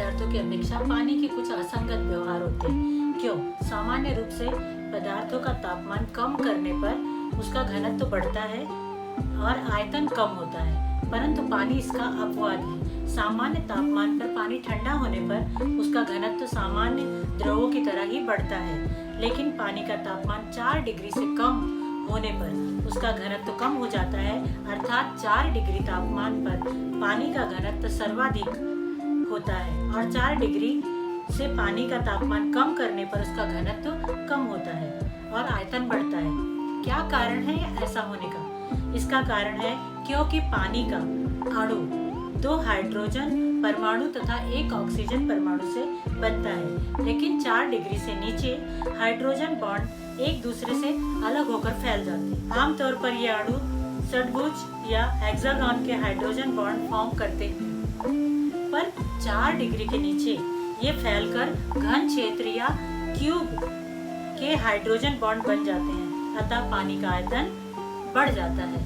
पदार्थों की अपेक्षा पानी के कुछ असंगत व्यवहार होते हैं। क्यों? सामान्य रूप से पदार्थों का तापमान कम करने पर उसका घनत्व बढ़ता है और आयतन कम होता है, परंतु पानी इसका अपवाद है। सामान्य तापमान पर पानी ठंडा होने पर उसका घनत्व सामान्य द्रवों की तरह ही बढ़ता है, लेकिन पानी का तापमान 4 डिग्री से कम होने पर उसका घनत्व कम हो जाता है, अर्थात 4 डिग्री तापमान पर पानी का घनत्व सर्वाधिक होता है और 4 डिग्री से पानी का तापमान कम करने पर उसका घनत्व कम होता है और आयतन बढ़ता है। क्या कारण है ऐसा होने का? इसका कारण है क्योंकि पानी का अणु 2 हाइड्रोजन परमाणु तथा 1 ऑक्सीजन परमाणु से बनता है, लेकिन 4 डिग्री से नीचे हाइड्रोजन बॉन्ड एक दूसरे से अलग होकर फैल जाते हैं। आमतौर पर ये अणु षट्भुज या हेक्सागन के हाइड्रोजन बॉन्ड फॉर्म करते हैं, पर 4 डिग्री के नीचे ये फैलकर घन क्षेत्र या क्यूब के हाइड्रोजन बॉन्ड बन जाते हैं, अतः पानी का आयतन बढ़ जाता है।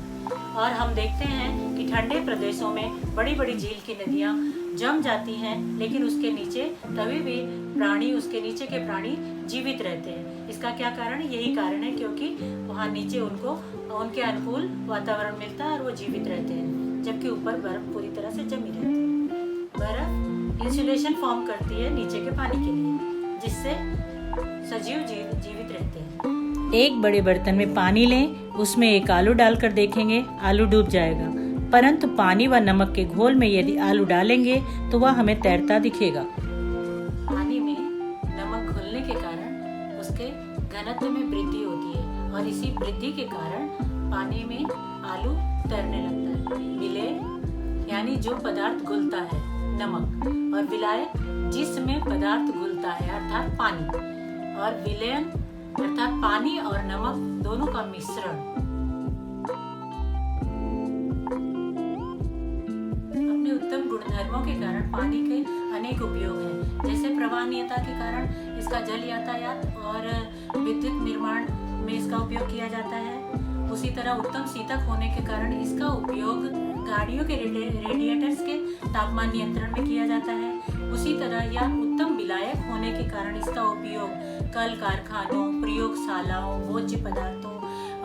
और हम देखते हैं कि ठंडे प्रदेशों में बड़ी बड़ी झील की नदियां जम जाती हैं, लेकिन उसके नीचे तभी भी प्राणी, उसके नीचे के प्राणी जीवित रहते हैं। इसका क्या कारण है? यही कारण है क्योंकि वहाँ नीचे उनको उनके अनुकूल वातावरण मिलता है और वो जीवित रहते हैं, जबकि ऊपर बर्फ पूरी तरह से जमी रहती है। बर्फ इंसुलेशन फॉर्म करती है नीचे के पानी के लिए, जिससे सजीव जीवित रहते हैं। एक बड़े बर्तन में पानी लें, उसमें एक आलू डालकर देखेंगे, आलू डूब जाएगा, परंतु पानी व नमक के घोल में यदि आलू डालेंगे तो वह हमें तैरता दिखेगा। पानी में नमक घुलने के कारण उसके घनत्व में वृद्धि होती है और इसी वृद्धि के कारण पानी में आलू तैरने लगता है। विलय यानी जो पदार्थ घुलता है, नमक, और विलायक जिसमें पदार्थ घुलता है अर्थात पानी, और विलयन अर्थात पानी और नमक दोनों का मिश्रण। अपने उत्तम गुणधर्मों के कारण पानी के अनेक उपयोग हैं, जैसे प्रवाहनीयता के कारण इसका जल यातायात और विद्युत निर्माण में इसका उपयोग किया जाता है। उसी तरह उत्तम शीतक होने के कारण इसका उपयोग गाड़ियों के रेडिएटर्स के तापमान नियंत्रण में किया जाता है। उसी तरह यह उत्तम विलायक होने के कारण इसका उपयोग कल कारखानों, प्रयोगशालाओं, भोज्य पदार्थों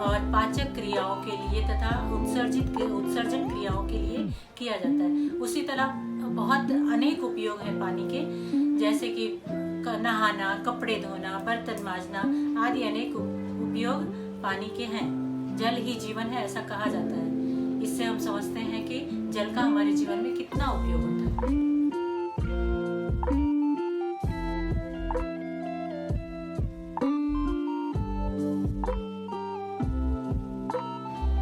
और पाचक क्रियाओं के लिए तथा उत्सर्जन क्रियाओं के लिए किया जाता है। उसी तरह बहुत अनेक उपयोग हैं पानी के, जैसे कि नहाना, कपड़े धोना, बर्तन मांजना आदि अनेक उपयोग पानी के हैं। जल ही जीवन है ऐसा कहा जाता है। इससे हम समझते हैं कि जल का हमारे जीवन में कितना उपयोग होता है।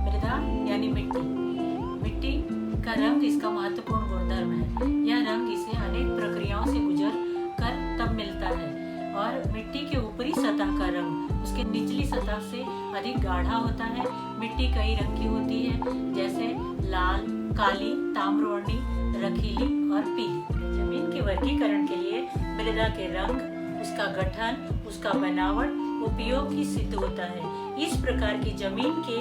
मृदा यानी मिट्टी का रंग इसका महत्वपूर्ण गुणधर्म है। यह रंग इसे अनेक प्रक्रियाओं से गुजर कर तब मिलता है और मिट्टी के ऊपरी सतह का रंग उसके निचली सतह से अधिक गाढ़ा होता है। मिट्टी कई रंग की होती है, जैसे लाल, काली, ताम्रवर्णी, रखीली और पीली। जमीन के वर्गीकरण के लिए मृदा के रंग, उसका गठन, उसका बनावट उपयोगी सिद्ध होता है। इस प्रकार की जमीन के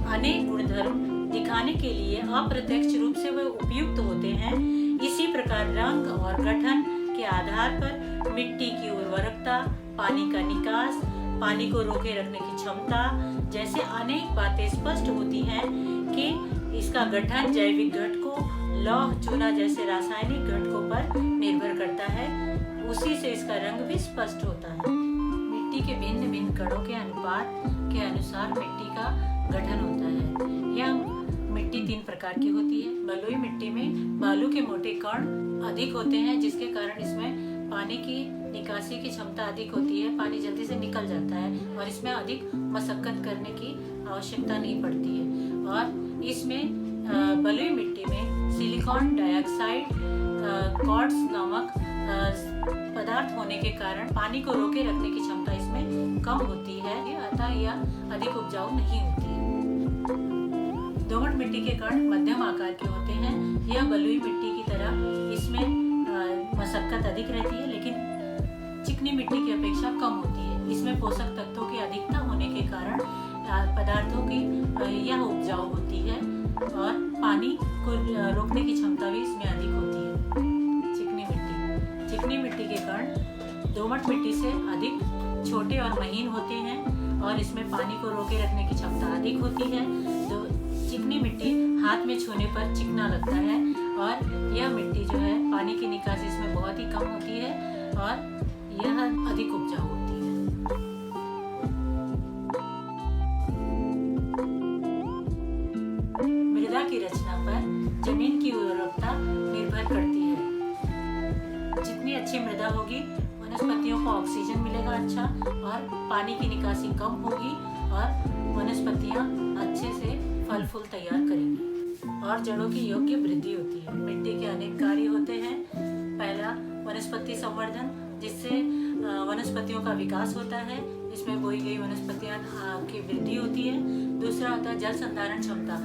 अनेक गुणधर्म दिखाने के लिए अप्रत्यक्ष रूप से वे उपयुक्त होते हैं। इसी प्रकार रंग और गठन के आधार पर मिट्टी की उर्वरकता, पानी का निकास, पानी को रोके रखने की क्षमता जैसे अनेक बातें स्पष्ट होती हैं कि इसका गठन जैविक घटकों, लौह, चूना जैसे रासायनिक घटकों पर निर्भर करता है। उसी से इसका रंग भी स्पष्ट होता है। मिट्टी के भिन्न भिन्न कणों के अनुपात के अनुसार मिट्टी का गठन होता है। यह मिट्टी 3 प्रकार की होती है। बलुई मिट्टी में बालू के मोटे कण अधिक होते हैं, जिसके कारण इसमें पानी की निकासी की क्षमता अधिक होती है, पानी जल्दी से निकल जाता है और इसमें अधिक मशक्कत करने की आवश्यकता नहीं पड़ती है। और इसमें बलुई मिट्टी में सिलिकॉन डाइऑक्साइड, क्वार्ट्ज नामक पदार्थ होने के कारण पानी को रोके रखने की क्षमता इसमें कम होती है, अतः यह अधिक उपजाऊ नहीं होती है। दोमट मिट्टी के कण मध्यम आकार के होते हैं। यह बलुई मिट्टी की तरह इसमें मशक्कत अधिक रहती है, लेकिन चिकनी मिट्टी की अपेक्षा कम होती है। इसमें पोषक तत्वों की अधिकता होने के कारण पदार्थों की यह उपजाऊ होती है और पानी को रोकने की क्षमता भी इसमें अधिक होती है। चिकनी मिट्टी दोमट मिट्टी से अधिक छोटे और महीन होते हैं और इसमें पानी को रोके रखने की क्षमता अधिक होती है। तो चिकनी मिट्टी हाथ में छूने पर चिकना लगता है और यह मिट्टी जो है पानी की निकासी इसमें बहुत ही कम होती है और यह अधिक उपजाऊ होती है। मृदा की रचना पर जमीन की उर्वरकता निर्भर करती है। जितनी अच्छी मृदा होगी वनस्पतियों को ऑक्सीजन मिलेगा अच्छा और पानी की निकासी कम होगी और वनस्पतियां अच्छे से फल फूल तैयार करेंगी और जड़ों की योग्य वृद्धि होती है। मिट्टी के अनेक कार्य होते हैं। पहला वनस्पति संवर्धन, जिससे वनस्पतियों का विकास होता है, इसमें बोई गई वनस्पतियां की वृद्धि होती है। दूसरा होता है जल संधारण क्षमता।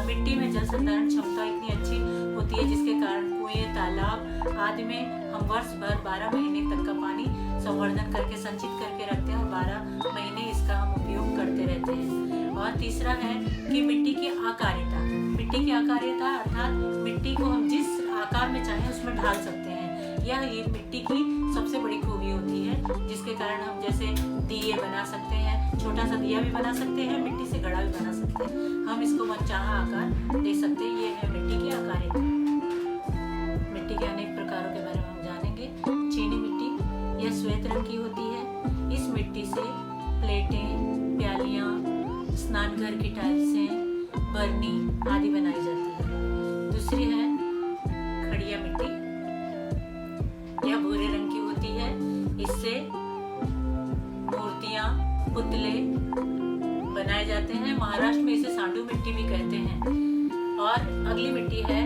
मिट्टी में जल संधारण क्षमता इतनी अच्छी होती है जिसके कारण कुएं, तालाब आदि में हम वर्ष भर 12 महीने तक का पानी संवर्धन करके संचित करके रखते हैं और 12 महीने इसका हम उपयोग करते रहते हैं। और तीसरा है कि मिट्टी की आकारिता। मिट्टी की आकारिता अर्थात मिट्टी को हम जिस आकार में चाहें उसमें ढाल सकते हैं। यह एक मिट्टी की सबसे बड़ी खूबी होती है, जिसके कारण हम जैसे दिए बना सकते हैं, छोटा सा दिया भी बना सकते हैं, मिट्टी से घड़ा भी बना सकते हैं। हम इसको मनचाहा आकार दे सकते हैं। ये है मिट्टी की आकारिता। मिट्टी के अनेक प्रकारों के बारे में हम जानेंगे। चीनी मिट्टी, यह श्वेत रंग की होती है। इस मिट्टी से प्लेटें, प्यालियाँ, स्नानघर की टाइल्सें, बरनी आदि बनाई जाती है। दूसरी है खड़िया मिट्टी, यह भूरे रंग की होती है। इससे मूर्तियां, पुतले बनाए जाते हैं। महाराष्ट्र में इसे सांडू मिट्टी भी कहते हैं। और अगली मिट्टी है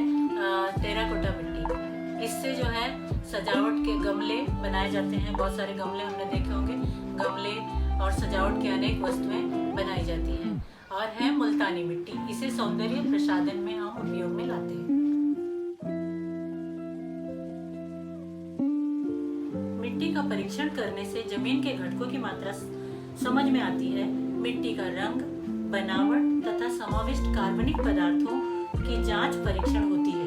टेराकोटा मिट्टी। इससे जो है सजावट के गमले बनाए जाते हैं। बहुत सारे गमले हमने देखे होंगे। गमले और सजावट की अनेक वस्तुएं बनाई जाती हैं। और है मुल्तानी मिट्टी, इसे सौंदर्य प्रसाधन में हम उपयोग में लाते हैं। मिट्टी का परीक्षण करने से जमीन के घटकों की मात्रा समझ में आती है। मिट्टी का रंग, बनावट तथा समाविष्ट कार्बनिक पदार्थों की जांच परीक्षण होती है।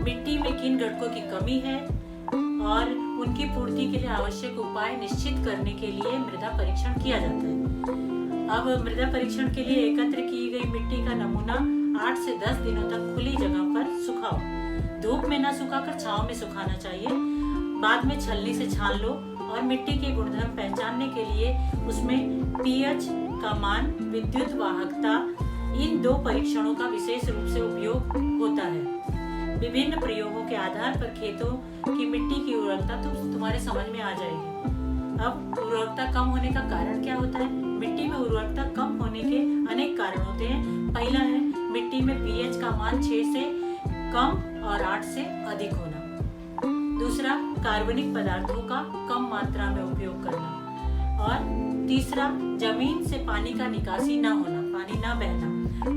मिट्टी में किन घटकों की कमी है और उनकी पूर्ति के लिए आवश्यक उपाय निश्चित करने के लिए मृदा परीक्षण किया जाता है। अब मृदा परीक्षण के लिए एकत्र की गई मिट्टी का नमूना 8 से 10 दिनों तक खुली जगह पर सुखाओ। धूप में न सुखाकर छांव में सुखाना चाहिए। बाद में छलनी से छान लो और मिट्टी के गुणधर्म पहचानने के लिए उसमें पीएच का मान, विद्युत वाहकता, इन 2 परीक्षणों का विशेष रूप से उपयोग होता है। विभिन्न प्रयोगों के आधार पर खेतों की मिट्टी की उर्वरकता तुम्हारे समझ में आ जाएगी। अब उर्वरकता कम होने का कारण क्या होता है? मिट्टी में उर्वरकता कम होने के अनेक कारण होते हैं। पहला है मिट्टी में पीएच का मान 6 से कम और 8 से अधिक होना। दूसरा, कार्बनिक पदार्थों का कम मात्रा में उपयोग करना। और तीसरा, जमीन से पानी का निकासी न होना, पानी न बहना।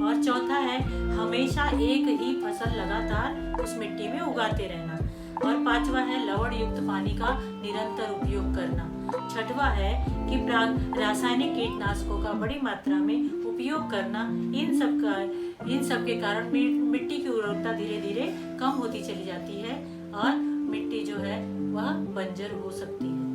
और चौथा है हमेशा एक ही फसल लगातार उस मिट्टी में उगाते रहना। और पांचवा है लवण युक्त पानी का निरंतर उपयोग करना। छठवां है कि रासायनिक कीटनाशकों का बड़ी मात्रा में उपयोग करना। इन सब के कारण मिट्टी की उर्वरकता धीरे धीरे कम होती चली जाती है और मिट्टी जो है वह बंजर हो सकती है।